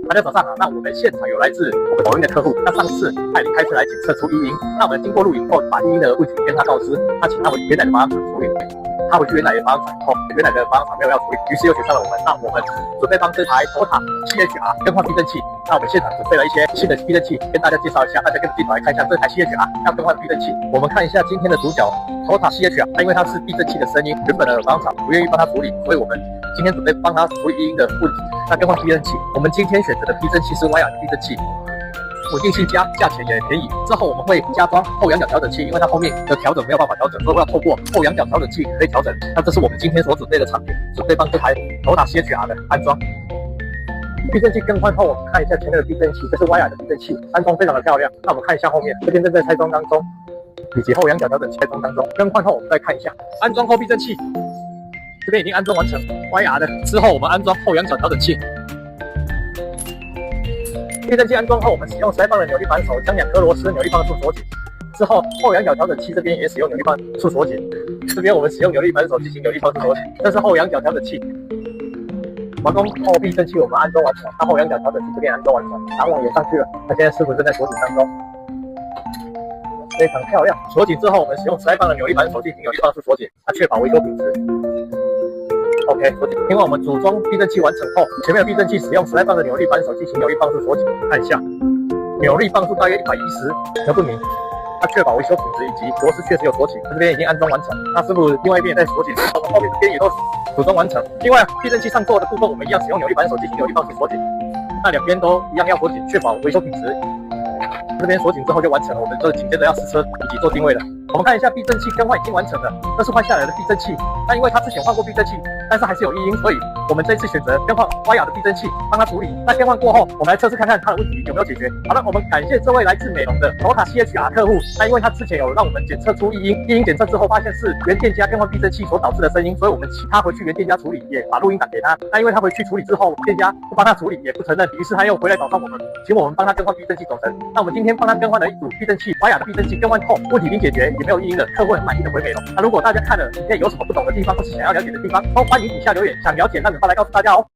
大家早上好，那我们现场有来自我们抖音的客户，那上次他已经开车来检测出异音，那我们经过录影后，把异音的问题跟他告知，他请他回原来的保养厂处理。他回去原来的保养厂以后，原来的保养厂没有要处理，于是又选上了我们。那我们准备帮这台 Toyota CHR 更换避震器。那我们现场准备了一些新的避震器，跟大家介绍一下。大家跟着镜头来看一下这台 CHR 要更换避震器。我们看一下今天的主角 Toyota CHR， 因为它是避震器的声音，原本的保养厂不愿意帮他处理，所以我们今天准备帮他处理异音的问题。那更换避震器，我们今天选择的避震器是威尔的避震器。稳定性佳，价钱也便宜。之后我们会加装后仰角调整器，因为它后面的调整没有办法调整，所以要透过后仰角调整器可以调整。那这是我们今天所准备的产品，准备帮这台Toyota CHR 的安装。避震器更换后，我们看一下前面的避震器，这是威尔的避震器，安装非常的漂亮。那我们看一下后面，这边正在拆装当中，以及后仰角调整器拆装当中。更换后我们再看一下安装后避震器，这边已经安装完成。威尔的之后我们安装后仰角调整器。避震器安装后，我们使用10来磅的扭力扳手将2颗螺丝扭力磅数锁紧。之后后仰角调整器这边也使用扭力磅数锁紧，这边我们使用扭力扳手进行扭力磅数锁紧。这是后仰角调整器。完工后避震器我们安装完成，那后仰角调整器这边安装完成，挡网也上去了。那现在师傅正在锁紧当中，非常漂亮。锁紧之后，我们使用10来磅的扭力扳手进行扭力磅数锁紧，确保维修品质。OK， 另外我们组装避震器完成后，前面的避震器使用10来磅的扭力扳手进行扭力磅数锁紧，看一下，扭力磅数大约110，条不明。它确保维修品质以及螺丝确实有锁紧，这边已经安装完成。那师傅另外一边也在锁紧，我们后面这边也都组装完成。另外避震器上座的部分，我们一样使用扭力扳手进行扭力磅数锁紧，那两边都一样要锁紧，确保维修品质。这边锁紧之后就完成了，我们这紧接着要试车以及做定位了。我们看一下避震器更换已经完成了，这是换下来的避震器。那因为他之前换过避震器，但是还是有异音，所以我们这次选择更换威尔的避震器帮他处理。那更换过后，我们来测试看看他的问题有没有解决。好了，我们感谢这位来自美容的 Toyota CHR 客户。那因为他之前有让我们检测出异音，异音检测之后发现是原店家更换避震器所导致的声音，所以我们请他回去原店家处理，也把录音档给他。那因为他回去处理之后，店家不帮他处理，也不承认，于是他又回来找上我们，请我们帮他更换避震器总成。那我们今天帮他更换了一组避震器，威尔的避震器更换后，问题已经解决，也没有异音了，客户很满意的回美容。那如果大家看了影片有什么不懂的地方，或是想要了解的地方，都欢迎底下留言，想了解让人发来告诉大家哦。